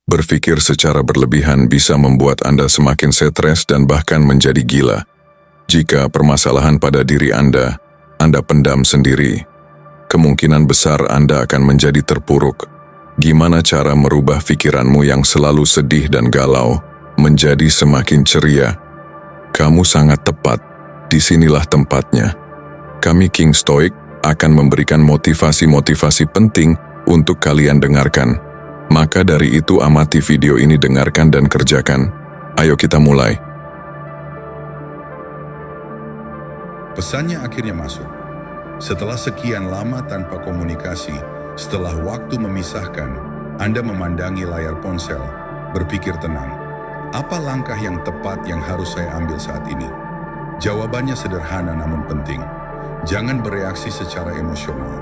Berpikir secara berlebihan bisa membuat Anda semakin stres dan bahkan menjadi gila. Jika permasalahan pada diri Anda pendam sendiri, kemungkinan besar Anda akan menjadi terpuruk. Gimana cara merubah pikiranmu yang selalu sedih dan galau menjadi semakin ceria? Kamu sangat tepat, disinilah tempatnya. Kami King Stoic akan memberikan motivasi-motivasi penting untuk kalian dengarkan. Maka dari itu amati video ini, dengarkan dan kerjakan. Ayo kita mulai. Pesannya akhirnya masuk. Setelah sekian lama tanpa komunikasi, setelah waktu memisahkan, Anda memandangi layar ponsel, berpikir tenang. Apa langkah yang tepat yang harus saya ambil saat ini? Jawabannya sederhana namun penting. Jangan bereaksi secara emosional.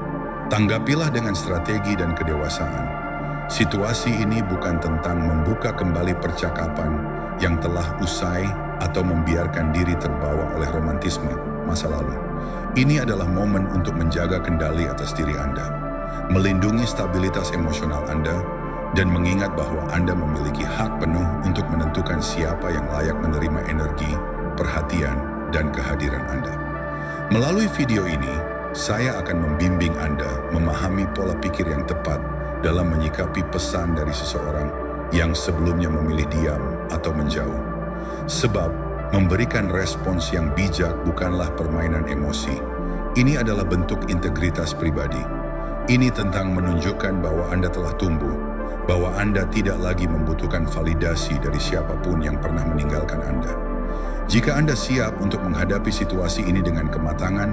Tanggapilah dengan strategi dan kedewasaan. Situasi ini bukan tentang membuka kembali percakapan yang telah usai atau membiarkan diri terbawa oleh romantisme masa lalu. Ini adalah momen untuk menjaga kendali atas diri Anda, melindungi stabilitas emosional Anda, dan mengingat bahwa Anda memiliki hak penuh untuk menentukan siapa yang layak menerima energi, perhatian, dan kehadiran Anda. Melalui video ini, saya akan membimbing Anda memahami pola pikir yang tepat dalam menyikapi pesan dari seseorang yang sebelumnya memilih diam atau menjauh. Sebab, memberikan respons yang bijak bukanlah permainan emosi. Ini adalah bentuk integritas pribadi. Ini tentang menunjukkan bahwa Anda telah tumbuh, bahwa Anda tidak lagi membutuhkan validasi dari siapapun yang pernah meninggalkan Anda. Jika Anda siap untuk menghadapi situasi ini dengan kematangan,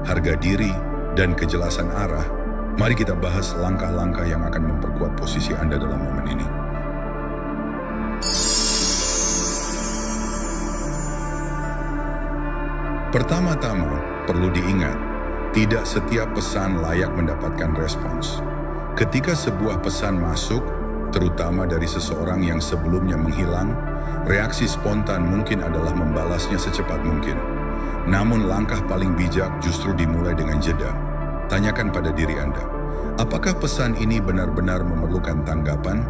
harga diri, dan kejelasan arah, mari kita bahas langkah-langkah yang akan memperkuat posisi Anda dalam momen ini. Pertama-tama, perlu diingat, tidak setiap pesan layak mendapatkan respons. Ketika sebuah pesan masuk, terutama dari seseorang yang sebelumnya menghilang, reaksi spontan mungkin adalah membalasnya secepat mungkin. Namun langkah paling bijak justru dimulai dengan jeda. Tanyakan pada diri Anda, apakah pesan ini benar-benar memerlukan tanggapan?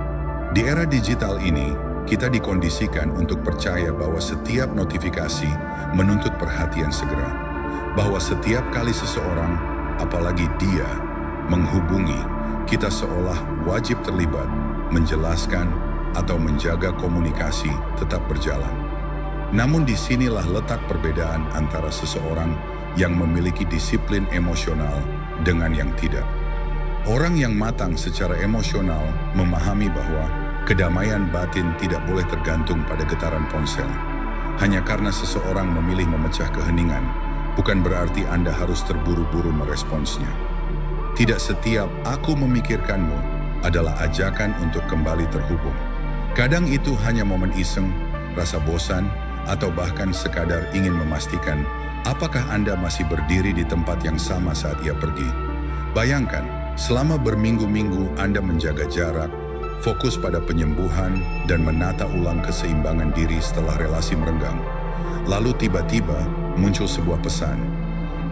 Di era digital ini, kita dikondisikan untuk percaya bahwa setiap notifikasi menuntut perhatian segera. Bahwa setiap kali seseorang, apalagi dia, menghubungi, kita seolah wajib terlibat, menjelaskan, atau menjaga komunikasi tetap berjalan. Namun disinilah letak perbedaan antara seseorang yang memiliki disiplin emosional dengan yang tidak. Orang yang matang secara emosional memahami bahwa kedamaian batin tidak boleh tergantung pada getaran ponsel. Hanya karena seseorang memilih memecah keheningan, bukan berarti Anda harus terburu-buru meresponsnya. Tidak setiap "aku memikirkanmu" adalah ajakan untuk kembali terhubung. Kadang itu hanya momen iseng, rasa bosan, atau bahkan sekadar ingin memastikan apakah Anda masih berdiri di tempat yang sama saat ia pergi. Bayangkan, selama berminggu-minggu Anda menjaga jarak, fokus pada penyembuhan, dan menata ulang keseimbangan diri setelah relasi merenggang. Lalu tiba-tiba muncul sebuah pesan.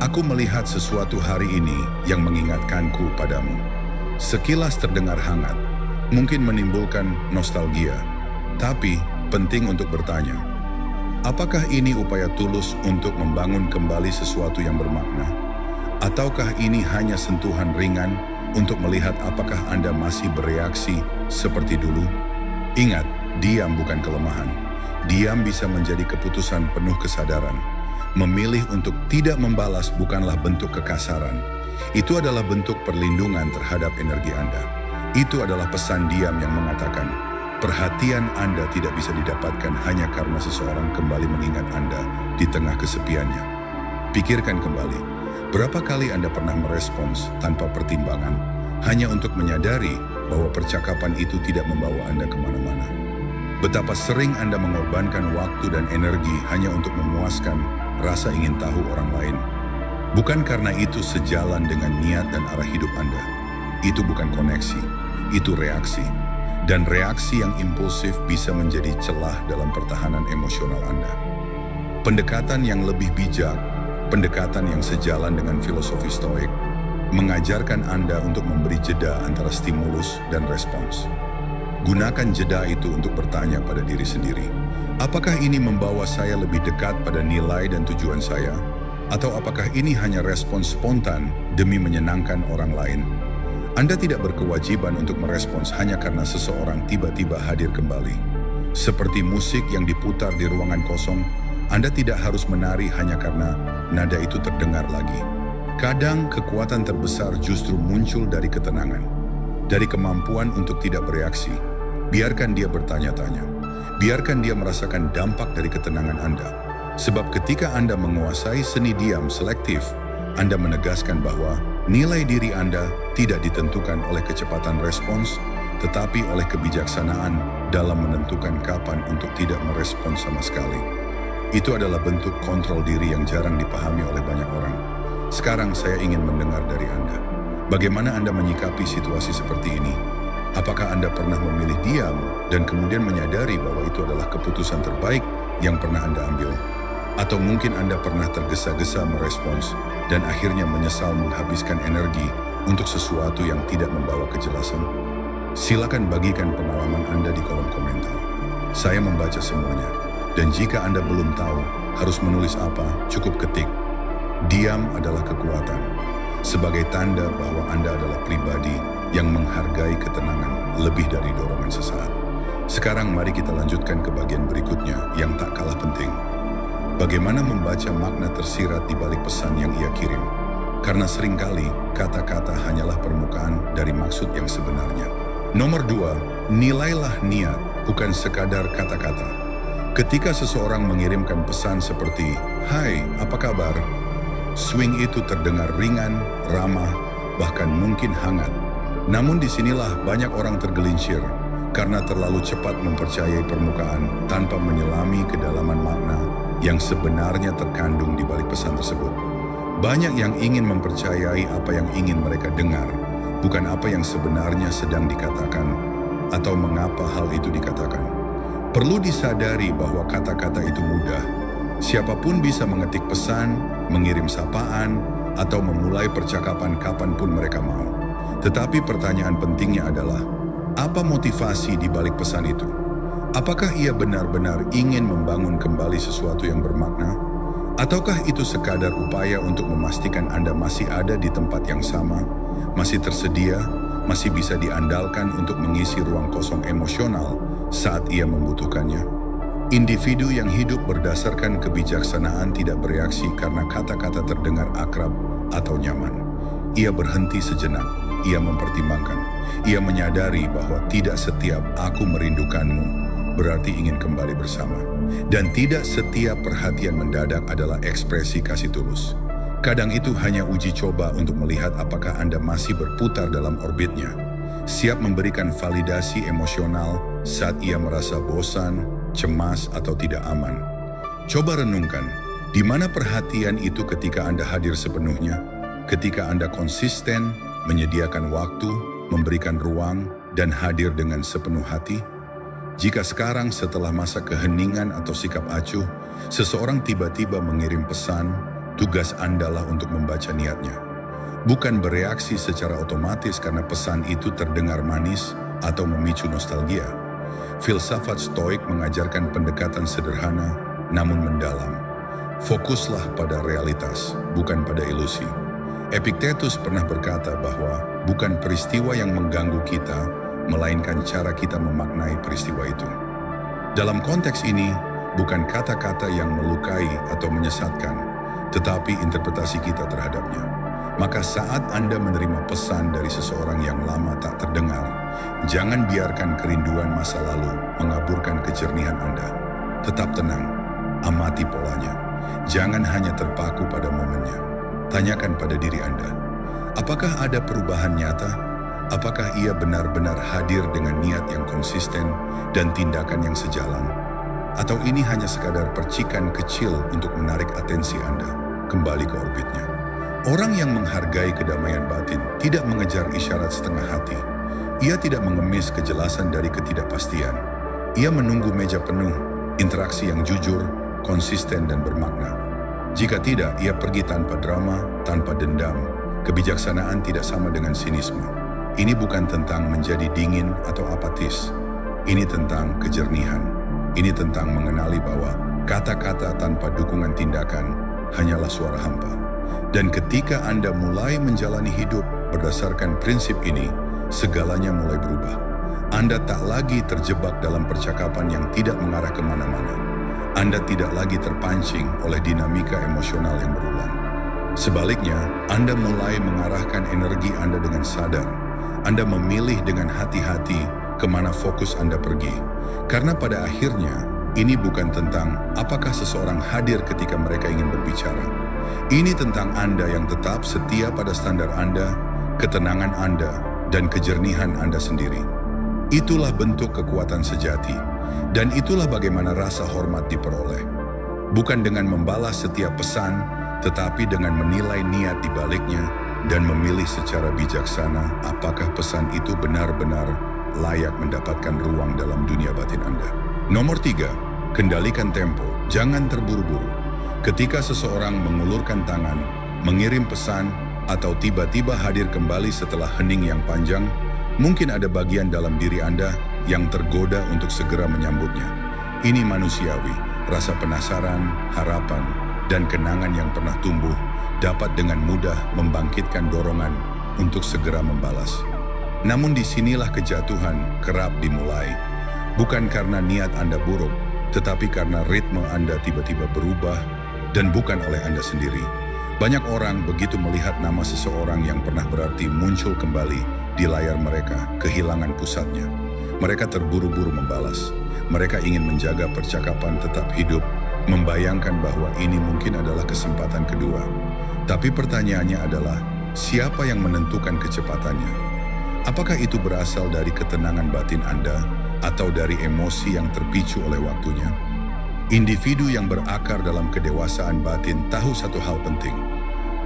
Aku melihat sesuatu hari ini yang mengingatkanku padamu. Sekilas terdengar hangat, mungkin menimbulkan nostalgia, tapi penting untuk bertanya, apakah ini upaya tulus untuk membangun kembali sesuatu yang bermakna? Ataukah ini hanya sentuhan ringan untuk melihat apakah Anda masih bereaksi seperti dulu? Ingat, diam bukan kelemahan. Diam bisa menjadi keputusan penuh kesadaran. Memilih untuk tidak membalas bukanlah bentuk kekasaran. Itu adalah bentuk perlindungan terhadap energi Anda. Itu adalah pesan diam yang mengatakan, perhatian Anda tidak bisa didapatkan hanya karena seseorang kembali mengingat Anda di tengah kesepiannya. Pikirkan kembali, berapa kali Anda pernah merespons tanpa pertimbangan, hanya untuk menyadari bahwa percakapan itu tidak membawa Anda kemana-mana. Betapa sering Anda mengorbankan waktu dan energi hanya untuk memuaskan rasa ingin tahu orang lain. Bukan karena itu sejalan dengan niat dan arah hidup Anda. Itu bukan koneksi, itu reaksi. Dan reaksi yang impulsif bisa menjadi celah dalam pertahanan emosional Anda. Pendekatan yang lebih bijak, pendekatan yang sejalan dengan filosofi Stoik, mengajarkan Anda untuk memberi jeda antara stimulus dan respons. Gunakan jeda itu untuk bertanya pada diri sendiri. Apakah ini membawa saya lebih dekat pada nilai dan tujuan saya? Atau apakah ini hanya respons spontan demi menyenangkan orang lain? Anda tidak berkewajiban untuk merespons hanya karena seseorang tiba-tiba hadir kembali. Seperti musik yang diputar di ruangan kosong, Anda tidak harus menari hanya karena nada itu terdengar lagi. Kadang kekuatan terbesar justru muncul dari ketenangan, dari kemampuan untuk tidak bereaksi. Biarkan dia bertanya-tanya. Biarkan dia merasakan dampak dari ketenangan Anda. Sebab ketika Anda menguasai seni diam selektif, Anda menegaskan bahwa nilai diri Anda tidak ditentukan oleh kecepatan respons, tetapi oleh kebijaksanaan dalam menentukan kapan untuk tidak merespons sama sekali. Itu adalah bentuk kontrol diri yang jarang dipahami oleh banyak orang. Sekarang saya ingin mendengar dari Anda. Bagaimana Anda menyikapi situasi seperti ini? Apakah Anda pernah memilih diam dan kemudian menyadari bahwa itu adalah keputusan terbaik yang pernah Anda ambil? Atau mungkin Anda pernah tergesa-gesa merespons dan akhirnya menyesal menghabiskan energi untuk sesuatu yang tidak membawa kejelasan? Silakan bagikan pengalaman Anda di kolom komentar. Saya membaca semuanya. Dan jika Anda belum tahu harus menulis apa, cukup ketik. Diam adalah kekuatan. Sebagai tanda bahwa Anda adalah pribadi yang menghargai ketenangan lebih dari dorongan sesaat. Sekarang mari kita lanjutkan ke bagian berikutnya yang tak kalah penting. Bagaimana membaca makna tersirat di balik pesan yang ia kirim? Karena seringkali kata-kata hanyalah permukaan dari maksud yang sebenarnya. Nomor 2, nilailah niat, bukan sekadar kata-kata. Ketika seseorang mengirimkan pesan seperti, "Hai, apa kabar?" Swing itu terdengar ringan, ramah, bahkan mungkin hangat. Namun disinilah banyak orang tergelincir karena terlalu cepat mempercayai permukaan tanpa menyelami kedalaman makna yang sebenarnya terkandung di balik pesan tersebut. Banyak yang ingin mempercayai apa yang ingin mereka dengar, bukan apa yang sebenarnya sedang dikatakan atau mengapa hal itu dikatakan. Perlu disadari bahwa kata-kata itu mudah. Siapapun bisa mengetik pesan, mengirim sapaan, atau memulai percakapan kapanpun mereka mau. Tetapi pertanyaan pentingnya adalah, apa motivasi di balik pesan itu? Apakah ia benar-benar ingin membangun kembali sesuatu yang bermakna? Ataukah itu sekadar upaya untuk memastikan Anda masih ada di tempat yang sama, masih tersedia, masih bisa diandalkan untuk mengisi ruang kosong emosional saat ia membutuhkannya? Individu yang hidup berdasarkan kebijaksanaan tidak bereaksi karena kata-kata terdengar akrab atau nyaman. Ia berhenti sejenak, ia mempertimbangkan, ia menyadari bahwa tidak setiap "aku merindukanmu" berarti ingin kembali bersama. Dan tidak setiap perhatian mendadak adalah ekspresi kasih tulus. Kadang itu hanya uji coba untuk melihat apakah Anda masih berputar dalam orbitnya, siap memberikan validasi emosional saat ia merasa bosan, cemas, atau tidak aman. Coba renungkan, di mana perhatian itu ketika Anda hadir sepenuhnya, ketika Anda konsisten, menyediakan waktu, memberikan ruang, dan hadir dengan sepenuh hati? Jika sekarang setelah masa keheningan atau sikap acuh, seseorang tiba-tiba mengirim pesan, tugas Anda lah untuk membaca niatnya. Bukan bereaksi secara otomatis karena pesan itu terdengar manis atau memicu nostalgia. Filsafat Stoik mengajarkan pendekatan sederhana namun mendalam. Fokuslah pada realitas, bukan pada ilusi. Epictetus pernah berkata bahwa bukan peristiwa yang mengganggu kita, melainkan cara kita memaknai peristiwa itu. Dalam konteks ini, bukan kata-kata yang melukai atau menyesatkan, tetapi interpretasi kita terhadapnya. Maka saat Anda menerima pesan dari seseorang yang lama tak terdengar, jangan biarkan kerinduan masa lalu mengaburkan kejernihan Anda. Tetap tenang, amati polanya. Jangan hanya terpaku pada momennya. Tanyakan pada diri Anda, apakah ada perubahan nyata? Apakah ia benar-benar hadir dengan niat yang konsisten dan tindakan yang sejalan? Atau ini hanya sekadar percikan kecil untuk menarik atensi Anda kembali ke orbitnya? Orang yang menghargai kedamaian batin tidak mengejar isyarat setengah hati. Ia tidak mengemis kejelasan dari ketidakpastian. Ia menunggu meja penuh, interaksi yang jujur, konsisten, dan bermakna. Jika tidak, ia pergi tanpa drama, tanpa dendam. Kebijaksanaan tidak sama dengan sinisme. Ini bukan tentang menjadi dingin atau apatis, Ini tentang kejernihan. Ini tentang mengenali bahwa kata-kata tanpa dukungan tindakan hanyalah suara hampa. Dan ketika Anda mulai menjalani hidup berdasarkan prinsip ini, segalanya mulai berubah. Anda tak lagi terjebak dalam percakapan yang tidak mengarah kemana-mana. Anda tidak lagi terpancing oleh dinamika emosional yang berulang. Sebaliknya, Anda mulai mengarahkan energi Anda dengan sadar. Anda memilih dengan hati-hati kemana fokus Anda pergi. Karena pada akhirnya, ini bukan tentang apakah seseorang hadir ketika mereka ingin berbicara. Ini tentang Anda yang tetap setia pada standar Anda, ketenangan Anda, dan kejernihan Anda sendiri. Itulah bentuk kekuatan sejati, dan itulah bagaimana rasa hormat diperoleh. Bukan dengan membalas setiap pesan, tetapi dengan menilai niat di baliknya dan memilih secara bijaksana apakah pesan itu benar-benar layak mendapatkan ruang dalam dunia batin Anda. Nomor 3, kendalikan tempo. Jangan terburu-buru. Ketika seseorang mengulurkan tangan, mengirim pesan, atau tiba-tiba hadir kembali setelah hening yang panjang, mungkin ada bagian dalam diri Anda yang tergoda untuk segera menyambutnya. Ini manusiawi, rasa penasaran, harapan, dan kenangan yang pernah tumbuh dapat dengan mudah membangkitkan dorongan untuk segera membalas. Namun disinilah kejatuhan kerap dimulai, bukan karena niat Anda buruk, tetapi karena ritme Anda tiba-tiba berubah dan bukan oleh Anda sendiri. Banyak orang begitu melihat nama seseorang yang pernah berarti muncul kembali di layar mereka, kehilangan pusatnya. Mereka terburu-buru membalas. Mereka ingin menjaga percakapan tetap hidup, membayangkan bahwa ini mungkin adalah kesempatan kedua. Tapi pertanyaannya adalah, siapa yang menentukan kecepatannya? Apakah itu berasal dari ketenangan batin Anda atau dari emosi yang terpicu oleh waktunya? Individu yang berakar dalam kedewasaan batin tahu satu hal penting.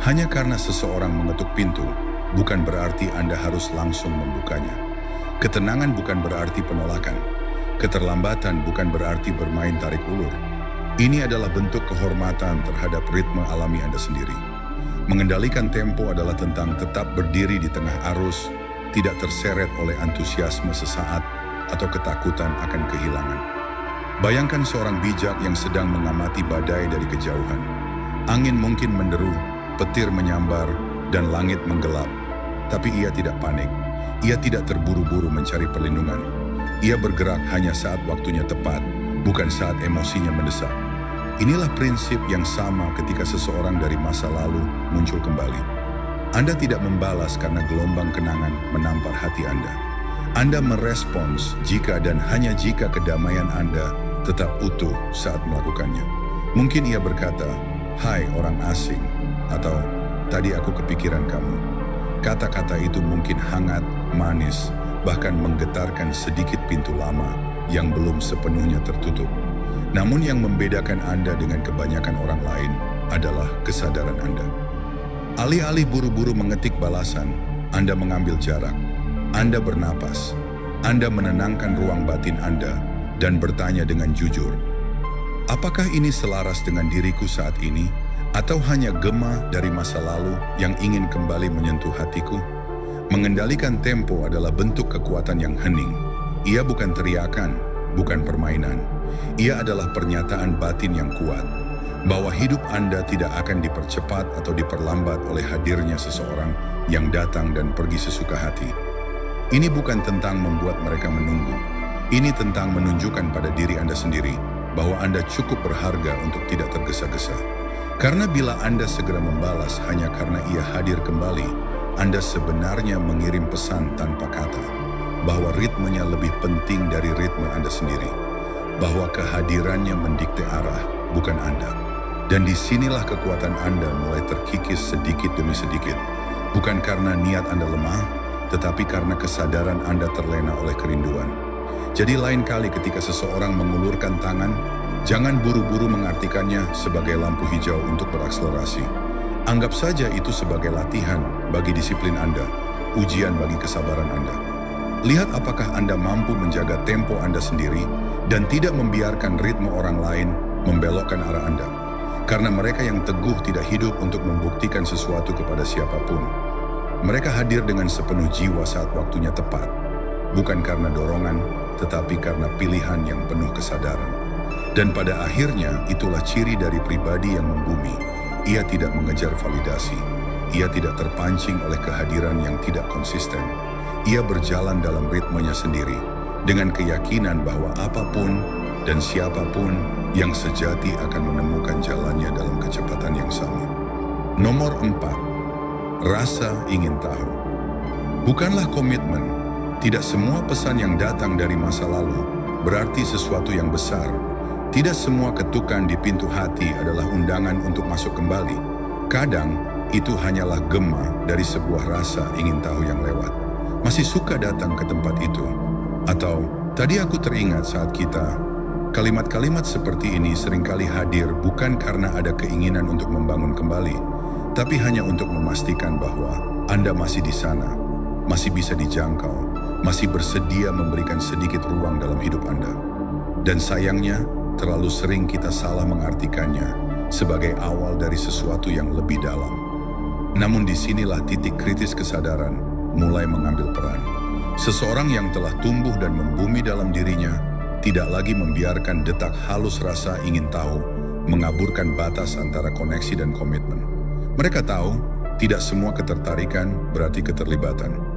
Hanya karena seseorang mengetuk pintu, bukan berarti Anda harus langsung membukanya. Ketenangan bukan berarti penolakan. Keterlambatan bukan berarti bermain tarik ulur. Ini adalah bentuk kehormatan terhadap ritme alami Anda sendiri. Mengendalikan tempo adalah tentang tetap berdiri di tengah arus, tidak terseret oleh antusiasme sesaat atau ketakutan akan kehilangan. Bayangkan seorang bijak yang sedang mengamati badai dari kejauhan. Angin mungkin menderu, petir menyambar, dan langit menggelap. Tapi ia tidak panik. Ia tidak terburu-buru mencari perlindungan. Ia bergerak hanya saat waktunya tepat, bukan saat emosinya mendesak. Inilah prinsip yang sama ketika seseorang dari masa lalu muncul kembali. Anda tidak membalas karena gelombang kenangan menampar hati Anda. Anda merespons jika dan hanya jika kedamaian Anda tetap utuh saat melakukannya. Mungkin ia berkata, "Hai orang asing," atau "Tadi aku kepikiran kamu." Kata-kata itu mungkin hangat, manis, bahkan menggetarkan sedikit pintu lama yang belum sepenuhnya tertutup. Namun yang membedakan Anda dengan kebanyakan orang lain adalah kesadaran Anda. Alih-alih buru-buru mengetik balasan, Anda mengambil jarak. Anda bernapas. Anda menenangkan ruang batin Anda dan bertanya dengan jujur, apakah ini selaras dengan diriku saat ini? Atau hanya gema dari masa lalu yang ingin kembali menyentuh hatiku? Mengendalikan tempo adalah bentuk kekuatan yang hening. Ia bukan teriakan, bukan permainan. Ia adalah pernyataan batin yang kuat, bahwa hidup Anda tidak akan dipercepat atau diperlambat oleh hadirnya seseorang yang datang dan pergi sesuka hati. Ini bukan tentang membuat mereka menunggu. Ini tentang menunjukkan pada diri Anda sendiri bahwa Anda cukup berharga untuk tidak tergesa-gesa. Karena bila Anda segera membalas hanya karena ia hadir kembali, Anda sebenarnya mengirim pesan tanpa kata, bahwa ritmenya lebih penting dari ritme Anda sendiri, bahwa kehadirannya mendikte arah, bukan Anda. Dan disinilah kekuatan Anda mulai terkikis sedikit demi sedikit, bukan karena niat Anda lemah, tetapi karena kesadaran Anda terlena oleh kerinduan. Jadi lain kali ketika seseorang mengulurkan tangan, jangan buru-buru mengartikannya sebagai lampu hijau untuk berakselerasi. Anggap saja itu sebagai latihan bagi disiplin Anda, ujian bagi kesabaran Anda. Lihat apakah Anda mampu menjaga tempo Anda sendiri dan tidak membiarkan ritme orang lain membelokkan arah Anda. Karena mereka yang teguh tidak hidup untuk membuktikan sesuatu kepada siapapun. Mereka hadir dengan sepenuh jiwa saat waktunya tepat, bukan karena dorongan, tetapi karena pilihan yang penuh kesadaran. Dan pada akhirnya itulah ciri dari pribadi yang membumi. Ia tidak mengejar validasi. Ia tidak terpancing oleh kehadiran yang tidak konsisten. Ia berjalan dalam ritmenya sendiri, dengan keyakinan bahwa apapun dan siapapun yang sejati akan menemukan jalannya dalam kecepatan yang sama. Nomor 4. Rasa ingin tahu. Bukanlah komitmen. Tidak semua pesan yang datang dari masa lalu berarti sesuatu yang besar. Tidak semua ketukan di pintu hati adalah undangan untuk masuk kembali. Kadang, itu hanyalah gema dari sebuah rasa ingin tahu yang lewat. Masih suka datang ke tempat itu? Atau, tadi aku teringat saat kita... Kalimat-kalimat seperti ini seringkali hadir bukan karena ada keinginan untuk membangun kembali, tapi hanya untuk memastikan bahwa Anda masih di sana, masih bisa dijangkau, masih bersedia memberikan sedikit ruang dalam hidup Anda. Dan sayangnya, terlalu sering kita salah mengartikannya sebagai awal dari sesuatu yang lebih dalam. Namun disinilah titik kritis kesadaran mulai mengambil peran. Seseorang yang telah tumbuh dan membumi dalam dirinya tidak lagi membiarkan detak halus rasa ingin tahu mengaburkan batas antara koneksi dan komitmen. Mereka tahu tidak semua ketertarikan berarti keterlibatan.